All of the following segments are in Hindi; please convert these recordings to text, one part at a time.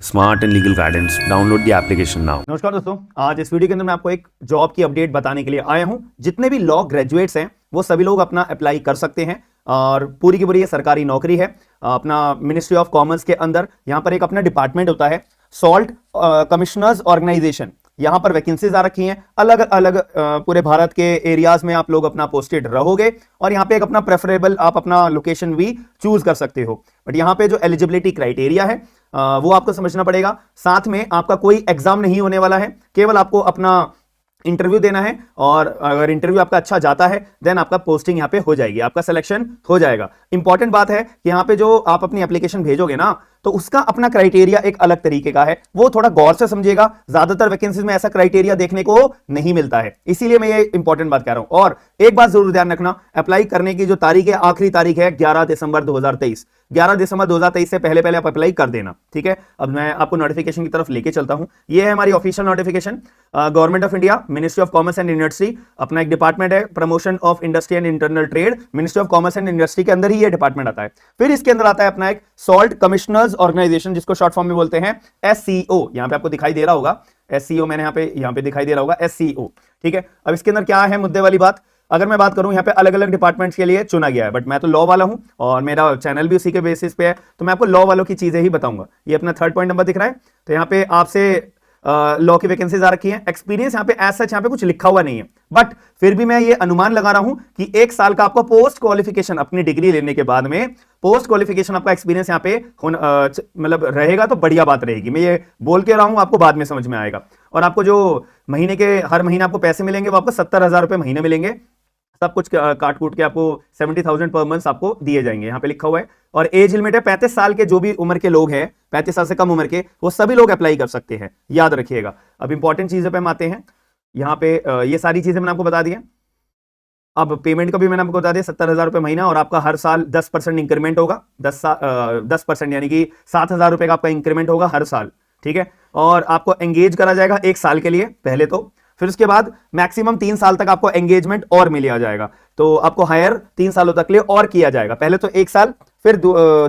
Smart and legal guidance. Download the application now. नमस्कार दोस्तों, आज इस वीडियो के अंदर मैं आपको एक जॉब की अपडेट बताने के लिए आया हूं। जितने भी लॉ ग्रेजुएट्स हैं वो सभी लोग अपना अप्लाई कर सकते हैं और पूरी की पूरी ये सरकारी नौकरी है। अपना मिनिस्ट्री ऑफ कॉमर्स के अंदर यहाँ पर एक अपना डिपार्टमेंट होता है, सॉल्ट कमिश्नर्स ऑर्गेनाइजेशन। यहाँ पर वैकेंसीज आ रखी हैं अलग अलग पूरे भारत के एरियाज में आप लोग अपना पोस्टेड रहोगे और यहाँ पे एक अपना प्रेफरेबल आप अपना लोकेशन भी चूज कर सकते हो। बट यहाँ पे जो एलिजिबिलिटी क्राइटेरिया है वो आपको समझना पड़ेगा। साथ में आपका कोई एग्जाम नहीं होने वाला है, केवल आपको अपना इंटरव्यू देना है और अगर इंटरव्यू आपका अच्छा जाता है देन आपका पोस्टिंग यहाँ पे हो जाएगी, आपका सिलेक्शन हो जाएगा। इंपॉर्टेंट बात है कि यहाँ पे जो आप अपनी एप्लीकेशन भेजोगे ना तो उसका अपना क्राइटेरिया एक अलग तरीके का है, वो थोड़ा गौर से समझिएगा। ज्यादातर वैकेंसीज में ऐसा क्राइटेरिया देखने को नहीं मिलता है, इसीलिए मैं ये इंपॉर्टेंट बात कह रहा हूं। और एक बात जरूर ध्यान रखना, अप्लाई करने की जो तारीख है, आखिरी तारीख है 11 दिसंबर 2023। 11 दिसंबर 2023 से पहले आप अप्लाई कर देना, ठीक है। अब मैं आपको नोटिफिकेशन की तरफ लेके चलता हूं। ये है हमारी official notification, government of India, ministry of commerce and industry. अपना एक डिपार्टमेंट है promotion of industry and internal trade, ministry of commerce and industry के अंदर ही ये डिपार्टमेंट आता है। फिर इसके अंदर आता है अपना एक सॉल्ट कमिश्नर्स ऑर्गेनाइजेशन, जिसको शॉर्ट फॉर्म में बोलते हैं SCO। यहां पे आपको दिखाई दे रहा होगा SCO, मैंने यहां पे दिखाई दे रहा होगा SCO, ठीक है। अब इसके अंदर क्या है मुद्दे वाली बात, अगर मैं बात करूं यहाँ पे अलग अलग डिपार्टमेंट्स के लिए चुना गया है, बट मैं तो लॉ वाला हूं और मेरा चैनल भी उसी के बेसिस पे है, तो मैं आपको लॉ वालों की चीजें ही बताऊंगा। ये अपना 3rd पॉइंट नंबर दिख रहा है, तो यहाँ पे आपसे लॉ की वैकेंसीज आ रखी है। एक्सपीरियंस यहाँ पे एज सच यहाँ पे कुछ लिखा हुआ नहीं है, बट फिर भी मैं ये अनुमान लगा रहा हूं कि 1 साल का आपको पोस्ट क्वालिफिकेशन, अपनी डिग्री लेने के बाद में पोस्ट क्वालिफिकेशन आपका एक्सपीरियंस यहाँ पे मतलब रहेगा तो बढ़िया बात रहेगी। मैं ये बोल के रहा हूं, आपको बाद में समझ में आएगा। और आपको जो महीने के हर महीने आपको पैसे मिलेंगे वो आपको 70,000 रुपए महीने मिलेंगे। सब कुछ काट कूट के आपको 70,000 पर मंथ आपको दिए जाएंगे, यहाँ पे लिखा हुआ है। और एज लिमिट है 35 साल के, जो भी उम्र के लोग हैं 35 साल से कम उम्र के, वो सभी लोग अप्लाई कर सकते हैं, याद रखिएगा। अब इंपॉर्टेंट चीजों पे हम आते हैं। यहाँ पे ये सारी चीजें मैंने आपको बता दी है। अब पेमेंट का भी मैंने आपको बता दिया, 70,000 रुपए महीना, और आपका हर साल 10% इंक्रीमेंट होगा। 10% यानी कि 7,000 रुपए का आपका इंक्रीमेंट होगा हर साल, ठीक है। और आपको एंगेज करा जाएगा 1 साल के लिए पहले तो, फिर उसके बाद मैक्सिमम 3 साल तक आपको एंगेजमेंट और मिल जाएगा। तो आपको हायर 3 सालों तक लिए और किया जाएगा, पहले तो 1 साल, फिर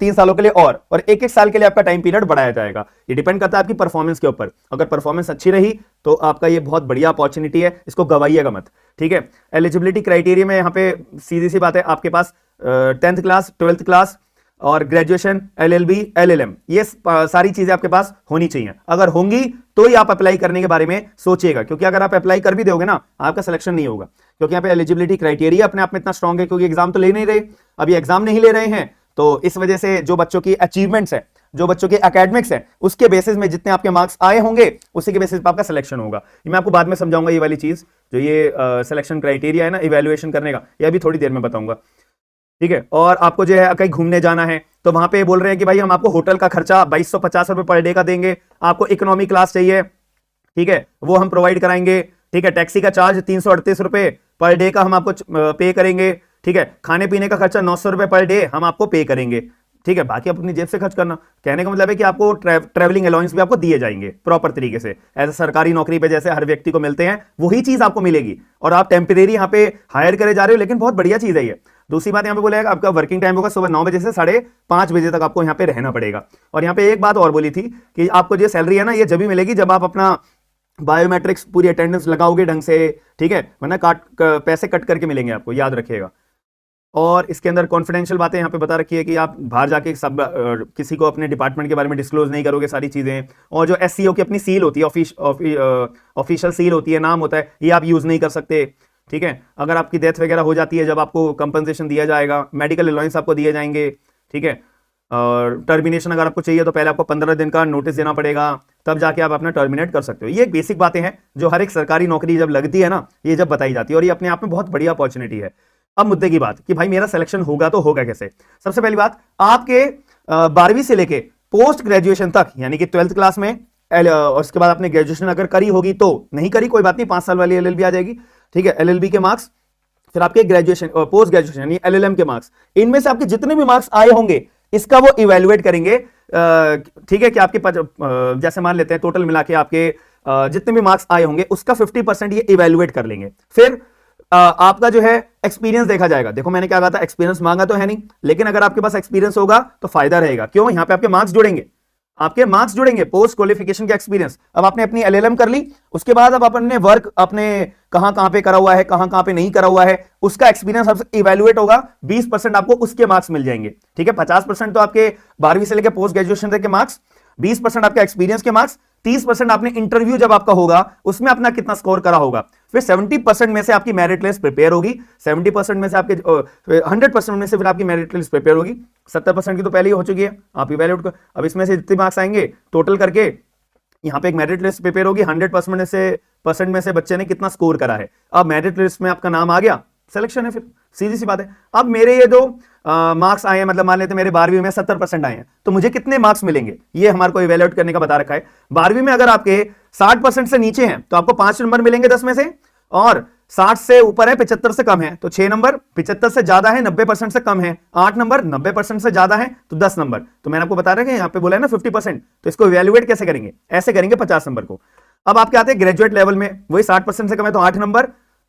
3 सालों के लिए और 1-1 साल के लिए आपका टाइम पीरियड बढ़ाया जाएगा। ये डिपेंड करता है आपकी परफॉर्मेंस के ऊपर। अगर परफॉर्मेंस अच्छी रही तो आपका ये बहुत बढ़िया अपॉर्चुनिटी है, इसको गवाइएगा मत, ठीक है। एलिजिबिलिटी क्राइटेरिया में यहाँ पे सीधी सी बात है, आपके पास 10th क्लास, 12th क्लास और ग्रेजुएशन, LLB, LLM, ये सारी चीजें आपके पास होनी चाहिए। अगर होंगी तो ही आप अप्लाई करने के बारे में सोचिएगा, क्योंकि अगर आप अप्लाई कर भी दोगे ना आपका सिलेक्शन नहीं होगा, क्योंकि यहाँ पे एलिजिबिलिटी क्राइटेरिया अपने आप में इतना स्ट्रांग है। क्योंकि एग्जाम तो ले नहीं रहे, अभी एग्जाम नहीं ले रहे हैं, तो इस वजह से जो बच्चों की अचीवमेंट्स है, जो बच्चों के एकेडमिक्स है, उसके बेसिस में जितने आपके मार्क्स आए होंगे उसी के बेसिस पर आपका सिलेक्शन होगा। ये मैं आपको बाद में समझाऊंगा, ये वाली चीज जो ये सिलेक्शन क्राइटेरिया है ना इवेल्युएशन करने का, ये अभी थोड़ी देर में बताऊंगा, ठीक है। और आपको जो है कहीं घूमने जाना है तो वहां पे बोल रहे हैं कि भाई हम आपको होटल का खर्चा 2250 रुपए पर डे का देंगे। आपको इकोनॉमी क्लास चाहिए, ठीक है, वो हम प्रोवाइड कराएंगे, ठीक है। टैक्सी का चार्ज 338 रुपए पर डे का हम आपको पे करेंगे, ठीक है। खाने पीने का खर्चा 900 रुपए पर डे हम आपको पे करेंगे, ठीक है। बाकी अपनी जेब से खर्च करना। कहने का मतलब है कि आपको ट्रैवलिंग अलाउंस भी आपको दिए जाएंगे प्रॉपर तरीके से, ऐसे सरकारी नौकरी पे जैसे हर व्यक्ति को मिलते हैं वही चीज आपको मिलेगी। और आप टेम्परेरी यहाँ पे हायर करे जा रहे हो, लेकिन बहुत बढ़िया चीज है ये। दूसरी बात यहाँ पे बोलेगा, आपका वर्किंग टाइम होगा सुबह 9 बजे से 5:30 बजे तक आपको यहाँ पे रहना पड़ेगा। और यहाँ पे एक बात और बोली थी कि आपको जो सैलरी है ना ये जब भी मिलेगी जब आप अपना बायोमेट्रिक्स पूरी अटेंडेंस लगाओगे ढंग से, ठीक है, वरना पैसे कट करके मिलेंगे आपको, याद रखिएगा। और इसके अंदर कॉन्फिडेंशियल बातें यहाँ पे बता रखी है कि आप बाहर जाके सब किसी को अपने डिपार्टमेंट के बारे में डिस्क्लोज नहीं करोगे सारी चीजें। और जो SCO की अपनी सील होती है, ऑफिशियल सील होती है, नाम होता है, ये आप यूज नहीं कर सकते, ठीक है। अगर आपकी डेथ वगैरह हो जाती है जब आपको कंपनसेशन दिया जाएगा, मेडिकल अलाउंस आपको दिए जाएंगे, ठीक है। और टर्मिनेशन अगर आपको चाहिए तो पहले आपको 15 दिन का नोटिस देना पड़ेगा, तब जाके आप अपना टर्मिनेट कर सकते हो। ये बेसिक बातें हैं जो हर एक सरकारी नौकरी जब लगती है ना, ये जब बताई जाती है, और ये अपने आप में बहुत बढ़िया अपॉर्चुनिटी है। अब मुद्दे की बात कि भाई मेरा सिलेक्शन होगा तो होगा कैसे। सबसे पहली बात, आपके 12वीं से लेके पोस्ट ग्रेजुएशन तक, यानी कि 12th क्लास में और उसके बाद आपने ग्रेजुएशन अगर करी होगी तो, नहीं करी कोई बात नहीं, 5 साल वाली LLB आ जाएगी, ठीक है। LLB के मार्क्स, फिर आपके ग्रेजुएशन और पोस्ट ग्रेजुएशन यानी LLM के मार्क्स, इनमें से आपके जितने भी मार्क्स आए होंगे इसका वो इवेल्युएट करेंगे, ठीक है। कि आपके जैसे मान लेते हैं टोटल मिला के आपके जितने भी मार्क्स आए होंगे उसका 50% ये इवेल्युएट कर लेंगे। फिर आपका जो है एक्सपीरियंस देखा जाएगा। देखो मैंने क्या कहा था, एक्सपीरियंस मांगा तो है नहीं, लेकिन अगर आपके पास एक्सपीरियंस होगा तो फायदा रहेगा। क्यों? यहां पे आपके मार्क्स जुड़ेंगे। आपके मार्क्स जुड़ेंगे, पोस्ट क्वालिफिकेशन का एक्सपीरियंस। अब आपने अपनी एलएलएम कर ली, उसके बाद अब अपने वर्क अपने कहां कहां पे करा हुआ है, कहां कहां पे नहीं करा हुआ है, उसका एक्सपीरियंस आपसे इवैल्यूएट होगा। 20% आपको उसके मार्क्स मिल जाएंगे, ठीक है। 50% तो आपके 12वीं से लेकर पोस्ट ग्रेजुएशन तक के मार्क्स, 20% आपके एक्सपीरियंस के मार्क्स, 30% आपने इंटरव्यू जब आपका होगा उसमें अपना कितना स्कोर करा होगा, फिर 70% में से आपकी मेरिट लिस्ट प्रिपेयर होगी, 70% में से आपके 100% में से फिर आपकी मेरिट लिस्ट प्रिपेयर होगी। 70% की तो पहले ही हो चुकी है, आप इवैल्यूएट कर, अब इसमें से जितने मार्क्स आएंगे टोटल करके यहां पे एक मेरिट लिस्ट प्रिपेयर होगी। 100% में से बच्चे ने कितना स्कोर करा है, अब मेरिट लिस्ट में आपका नाम आ गया, सिलेक्शन है, फिर सीधी सी बात है। अब मेरे ये जो मार्क्स आए हैं, मतलब मान लेते मेरे 12वीं में 70% आए हैं, तो मुझे कितने मार्क्स मिलेंगे ये हमारे को इवैल्यूएट करने का बता रखा है। 12वीं में अगर आपके 60% से नीचे हैं तो आपको 5 नंबर मिलेंगे 10 में से, और 60 से ऊपर है, 75 से कम है तो 6 नंबर, 75 से ज्यादा है, 90% से कम है 8 नंबर, 90% से ज्यादा है तो 10 नंबर। तो मैंने आपको बता रहा है यहाँ पे बोला है ना 50%, तो इसको इवैल्यूएट कैसे करेंगे, ऐसे करेंगे 50 नंबर को। अब आपके आते हैं ग्रेजुएट लेवल में, वही 60% से कम है तो 8 नंबर,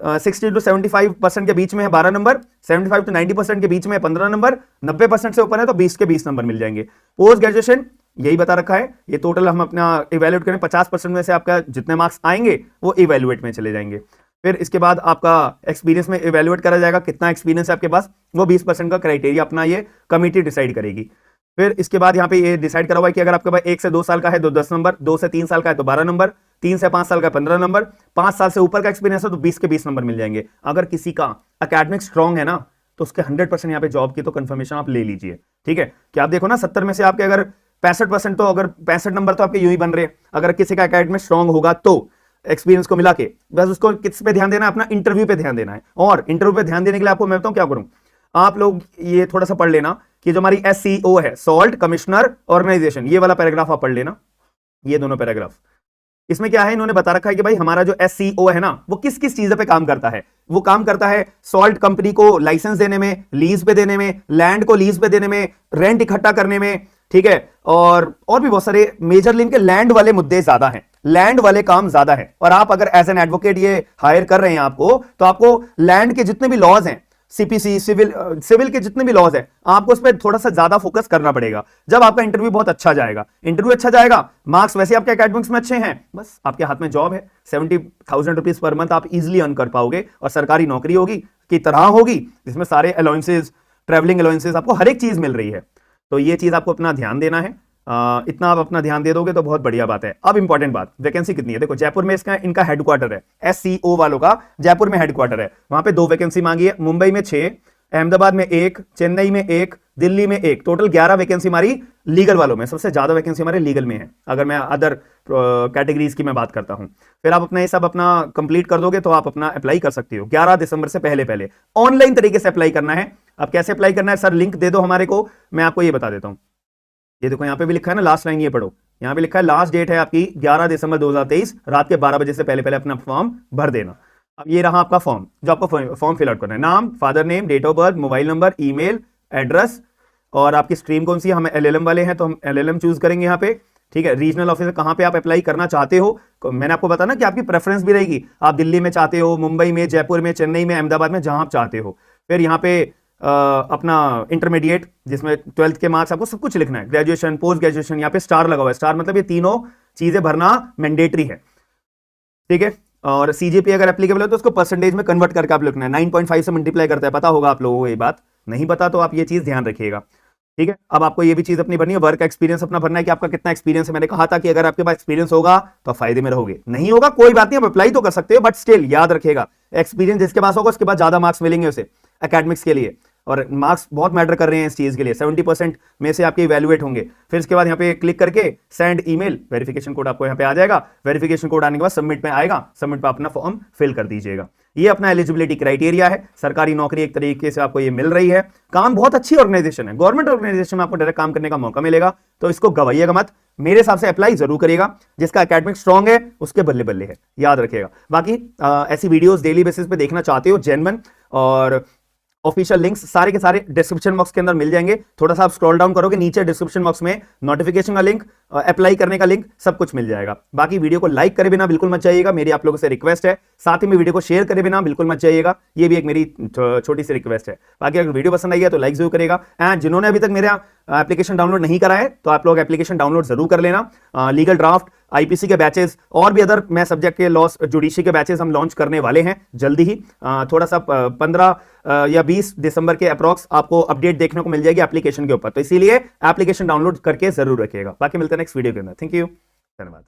60 to 75% के बीच में है 12 नंबर, 75 to 90% के बीच में है 15 नंबर, 90% से ऊपर है तो 20 के 20 नंबर मिल जाएंगे। पोस्ट ग्रेजुएशन यही बता रखा है, ये टोटल हम अपना इवैल्यूएट करें, 50% में से आपका जितने मार्क्स आएंगे वो इवैल्यूएट में चले जाएंगे। फिर इसके बाद आपका एक्सपीरियंस में इवैल्यूएट करा जाएगा, कितना एक्सपीरियंस है आपके पास, वो 20% का क्राइटेरिया अपना ये कमिटी डिसाइड करेगी। फिर इसके बाद यहाँ पे ये डिसाइड करा हुआ है कि अगर आपके पास 1 से 2 साल का है तो 10 नंबर, 2 से 3 साल का है तो 12 नंबर, 3 से 5 साल का 15 नंबर, 5 साल से ऊपर का एक्सपीरियंस है तो 20 के 20 नंबर मिल जाएंगे। अगर किसी का एकेडमिक स्ट्रांग है ना तो उसके 100% यहाँ पे जॉब की तो कंफर्मेशन आप ले लीजिए, ठीक है। कि आप देखो ना 70 में से आपके अगर 65% तो अगर 65 नंबर तो आपके यूं ही बन रहे, अगर किसी का एकेडमिक स्ट्रांग होगा तो एक्सपीरियंस को मिला के बस उसको किस पे ध्यान देना है, अपना इंटरव्यू पे ध्यान देना है। और इंटरव्यू पे ध्यान देने के लिए आपको मैं बताऊं क्या करूं, आप लोग ये थोड़ा सा पढ़ लेना कि जो हमारी SCO है, सॉल्ट कमिश्नर ऑर्गेनाइजेशन, ये वाला पैराग्राफ आप पढ़ लेना, ये दोनों पैराग्राफ। इसमें क्या है, इन्होंने बता रखा है कि भाई हमारा जो SCO है ना वो किस किस चीजों पे काम करता है। वो काम करता है सॉल्ट कंपनी को लाइसेंस देने में, लीज पे देने में, लैंड को लीज पे देने में, रेंट इकट्ठा करने में, ठीक है। और भी बहुत सारे मेजरली इनके लैंड वाले मुद्दे ज्यादा हैं, लैंड वाले काम ज्यादा है। और आप अगर एज एन एडवोकेट ये हायर कर रहे हैं आपको, तो आपको लैंड के जितने भी लॉज हैं, CPC सिविल के जितने भी लॉज है, आपको उस पर थोड़ा सा ज्यादा फोकस करना पड़ेगा। जब आपका इंटरव्यू बहुत अच्छा जाएगा, इंटरव्यू अच्छा जाएगा, मार्क्स वैसे आपके एकेडमिक्स में अच्छे हैं, बस आपके हाथ में जॉब है, 70,000 रुपीज पर मंथ आप इजिली अर्न कर पाओगे। और सरकारी नौकरी होगी की तरह होगी, जिसमें सारे अलाउंसेस, ट्रेवलिंग अलाउंसेस, आपको हर एक चीज मिल रही है। तो ये चीज आपको अपना ध्यान देना है। इतना आप अपना ध्यान दे दोगे तो बहुत बढ़िया बात है। अब इंपॉर्टेंट बात, वैकेंसी कितनी है, देखो जयपुर में इसका इनका हेडक्वार्टर है, SCO वालों का जयपुर में हेडक्वार्टर है, वहां पे 2 वैकेंसी मांगी है, मुंबई में 6, अहमदाबाद में 1, चेन्नई में 1, दिल्ली में 1, टोटल 11 वैकेंसी हमारी लीगल वालों में। सबसे ज्यादा वैकेंसी हमारे लीगल में है, अगर मैं अदर कैटेगरीज की मैं बात करता हूं। फिर आप अपना ये सब अपना कंप्लीट कर दोगे तो आप अपना अप्लाई कर सकते हो। 11 दिसंबर से पहले ऑनलाइन तरीके से अप्लाई करना है। अब कैसे अप्लाई करना है, सर लिंक दे दो हमारे को, मैं आपको ये बता देता हूं। ये देखो यहाँ पे भी लिखा है ना, लास्ट लाइन ये पढ़ो, यहाँ पे लिखा है लास्ट डेट है आपकी 11 दिसंबर 2023 रात के 12 बजे से पहले अपना फॉर्म भर देना। अब ये रहा आपका फॉर्म, जो आपको फॉर्म फिल आउट करना है, नाम, father name, date of birth, mobile number, email address, और आपकी स्ट्रीम कौन सी है, हम LLM वाले हैं तो हम LLM चूज करेंगे यहाँ पे, ठीक है। रीजनल ऑफिसर कहाँ पे आप अप्लाई करना चाहते हो, मैंने आपको बताया ना कि आपकी प्रेफरेंस भी रहेगी, आप दिल्ली में चाहते हो, मुंबई में, जयपुर में, चेन्नई में, अहमदाबाद में, जहां आप चाहते हो। फिर यहाँ पे अपना इंटरमीडिएट जिसमें 12th के मार्क्स, आपको सब कुछ लिखना है, ग्रेजुएशन, पोस्ट ग्रेजुएशन, यहाँ पे स्टार लगा हुआ है, स्टार मतलब ये तीनों चीजें भरना मैंडेटरी है, ठीक है। और CGPA अगर एप्लीकेबल है तो उसको परसेंटेज में कन्वर्ट करके आप लिखना है, 9.5 से मल्टीप्लाई करता है, पता होगा आप लोगों को ये बात, नहीं पता तो आप ये चीज ध्यान रखिएगा, ठीक है। अब आपको ये भी चीज अपनी भरनी है, वर्क एक्सपीरियंस अपना भरना है कि आपका कितना एक्सपीरियंस है। मैंने कहा था कि अगर आपके पास एक्सपीरियंस होगा तो आप फायदे में रहोगे, नहीं होगा कोई बात नहीं, आप अप्लाई तो कर सकते हो, बट स्टिल याद रखिएगा एक्सपीरियंस जिसके पास होगा उसके बाद ज्यादा मार्क्स मिलेंगे उसे एकेडमिक्स के लिए, और मार्क्स बहुत मैटर कर रहे हैं इस चीज के लिए। 70% में से आपके इवैल्यूएट होंगे। फिर इसके बाद यहाँ पे क्लिक करके सेंड ईमेल, वेरिफिकेशन कोड आपको यहाँ पे आ जाएगा, वेरिफिकेशन कोड आने के बाद सबमिट में आएगा, सबमिट पे अपना फॉर्म फिल कर दीजिएगा। ये अपना एलिजिबिलिटी क्राइटेरिया है, सरकारी नौकरी एक तरीके से आपको ये मिल रही है, काम बहुत अच्छी ऑर्गेनाइजेशन है, गवर्नमेंट ऑर्गेनाइजेशन में आपको डायरेक्ट काम करने का मौका मिलेगा, तो इसको गवाइएगा मत, मेरे हिसाब से अप्लाई जरूर करिएगा। जिसका एकेडमिक स्ट्रांग है उसके बल्ले बल्ले है, याद रखिएगा। बाकी ऐसी वीडियोस डेली बेसिस पे देखना चाहते हो, जेन्युइन और ऑफिशियल लिंक्स सारे के सारे डिस्क्रिप्शन बॉक्स के अंदर मिल जाएंगे। थोड़ा सा आप स्क्रॉल डाउन करोगे नीचे डिस्क्रिप्शन बॉक्स में नोटिफिकेशन का लिंक, अप्लाई करने का लिंक, सब कुछ मिल जाएगा। बाकी वीडियो को लाइक करे बिना बिल्कुल मत जाइएगा, मेरी आप लोगों से रिक्वेस्ट है। साथ ही में वीडियो को शेयर करे बिना बिल्कुल मत जाइएगा, ये भी एक मेरी छोटी सी रिक्वेस्ट है। बाकी अगर वीडियो पसंद आई है तो लाइक जरूर करेगा। एंड जिन्होंने अभी तक मेरा एप्लीकेशन डाउनलोड नहीं करा है तो आप लोग एप्लीकेशन डाउनलोड जरूर कर लेना। लीगल ड्राफ्ट, आईपीसी के बैचेस और भी अदर मैं सब्जेक्ट के लॉ जुडिशरी के बैचेस हम लॉन्च करने वाले हैं जल्दी ही। थोड़ा सा 15 या 20 दिसंबर के अप्रॉक्स आपको अपडेट देखने को मिल जाएगी एप्लीकेशन के ऊपर, तो इसीलिए एप्लीकेशन डाउनलोड करके जरूर रखिएगा। बाकी मिलते हैं नेक्स्ट वीडियो के अंदर। थैंक यू, धन्यवाद।